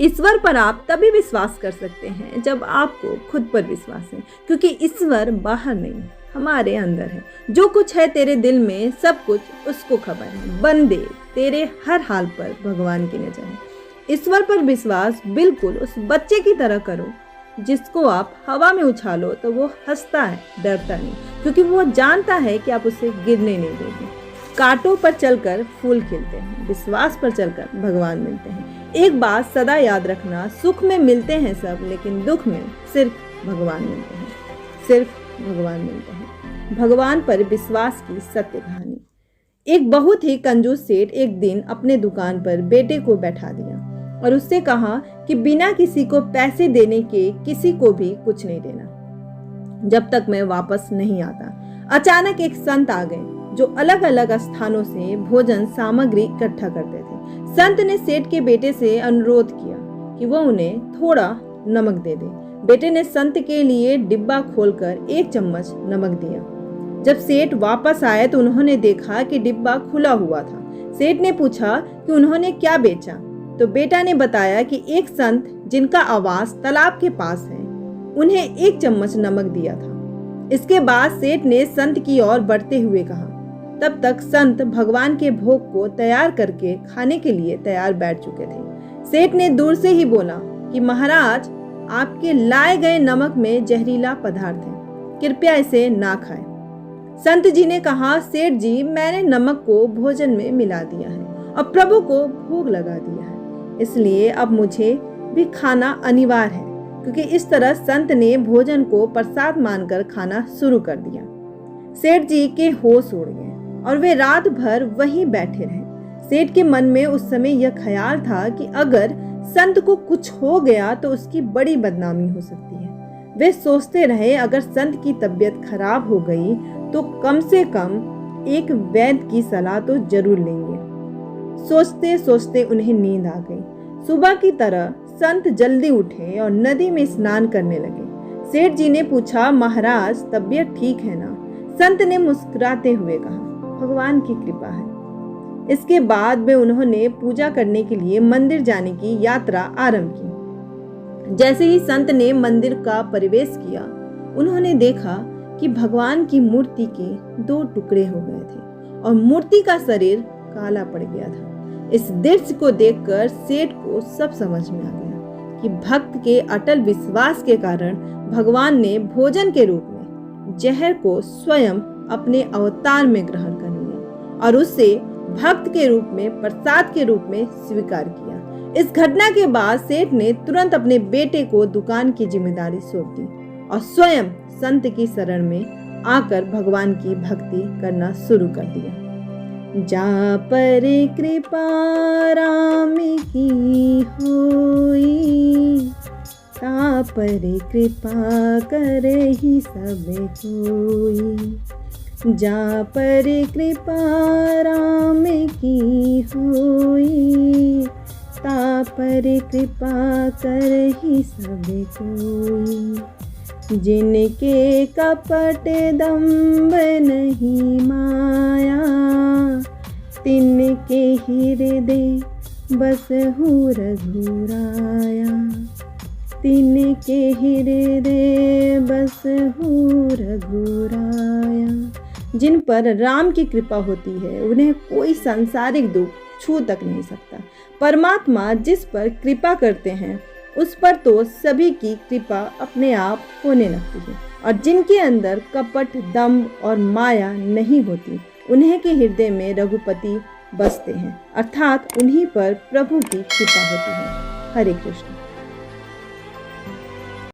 ईश्वर पर आप तभी विश्वास कर सकते हैं जब आपको खुद पर विश्वास है, क्योंकि ईश्वर बाहर नहीं, हमारे अंदर है। जो कुछ है तेरे दिल में, सब कुछ उसको खबर है। बंदे, तेरे हर हाल पर भगवान की नजर है। ईश्वर पर विश्वास बिल्कुल उस बच्चे की तरह करो जिसको आप हवा में उछालो तो वो हंसता है, डरता नहीं, क्योंकि वो जानता है कि आप उसे गिरने नहीं दोगे। कांटों पर चलकर फूल खिलते हैं, विश्वास पर चलकर भगवान मिलते हैं। एक बात सदा याद रखना, सुख में मिलते हैं सब, लेकिन दुख में सिर्फ भगवान मिलते हैं, सिर्फ भगवान मिलते हैं। भगवान पर विश्वास की सत्य कहानी। एक बहुत ही कंजूस सेठ एक दिन अपने दुकान पर बेटे को बैठा दिया और उससे कहा कि बिना किसी को पैसे देने के किसी को भी कुछ नहीं देना जब तक मैं वापस नहीं आता। अचानक एक संत आ गए जो अलग अलग स्थानों से भोजन सामग्री इकट्ठा करते थे। संत ने सेठ के बेटे से अनुरोध किया कि वह उन्हें थोड़ा नमक दे दे। बेटे ने संत के लिए डिब्बा खोलकर 1 चम्मच नमक दिया। जब सेठ वापस आए तो उन्होंने देखा कि डिब्बा खुला हुआ था। सेठ ने पूछा कि उन्होंने क्या बेचा, तो बेटा ने बताया कि एक संत जिनका आवास तालाब के पास है, उन्हें 1 चम्मच नमक दिया था। इसके बाद सेठ ने संत की ओर बढ़ते हुए कहा। तब तक संत भगवान के भोग को तैयार करके खाने के लिए तैयार बैठ चुके थे। सेठ ने दूर से ही बोला कि महाराज, आपके लाए गए नमक में जहरीला पदार्थ है, कृपया इसे ना खाएं। संत जी ने कहा, सेठ जी, मैंने नमक को भोजन में मिला दिया है और प्रभु को भोग लगा दिया है, इसलिए अब मुझे भी खाना अनिवार्य है। क्योंकि इस तरह संत ने भोजन को प्रसाद मानकर खाना शुरू कर दिया। सेठ जी के होश उड़ गए और वे रात भर वहीं बैठे रहे। सेठ के मन में उस समय यह ख्याल था कि अगर संत को कुछ हो गया तो उसकी बड़ी बदनामी हो सकती है। वे सोचते रहे, अगर संत की तबीयत खराब हो गई तो कम से कम एक वैद्य की सलाह तो जरूर लेंगे। सोचते सोचते उन्हें नींद आ गई। सुबह की तरह संत जल्दी उठे और नदी में स्नान करने लगे। सेठ जी ने पूछा, महाराज, तबीयत ठीक है ना? संत ने मुस्कुराते हुए कहा, भगवान की कृपा है। इसके बाद वे उन्होंने पूजा करने के लिए मंदिर जाने की यात्रा आरंभ की। जैसे ही संत ने मंदिर का प्रवेश किया, उन्होंने देखा कि भगवान की मूर्ति के 2 टुकड़े हो गए थे और मूर्ति का शरीर काला पड़ गया था। इस दृश्य को देखकर सेठ को सब समझ में आ गया कि भक्त के अटल विश्वास के कारण भगवान ने भोजन के रूप में जहर को स्वयं अपने अवतार में ग्रहण कर लिया और उसे भक्त के रूप में, प्रसाद के रूप में स्वीकार किया। इस घटना के बाद सेठ ने तुरंत अपने बेटे को दुकान की जिम्मेदारी सौंप दी और स्वयं संत की शरण में आकर भगवान की भक्ति करना शुरू कर दिया। जा पर कृपा राम की होई, ता पर कृपा करहि सब कोई। जा पर कृपा राम की होई, ता पर कृपा करहि सब कोई। जिनके कपट दंभ नहीं माया, तिनके हृदय बसहु रघुराया। तिनके हृदय बसहु रघुराया। जिन पर राम की कृपा होती है, उन्हें कोई सांसारिक दुख छू तक नहीं सकता। परमात्मा जिस पर कृपा करते हैं, उस पर तो सभी की कृपा अपने आप होने लगती है। और जिनके अंदर कपट, दंभ और माया नहीं होती, उन्हीं के हृदय में रघुपति बसते हैं, अर्थात उन्हीं पर प्रभु की कृपा होती है। हरे कृष्ण।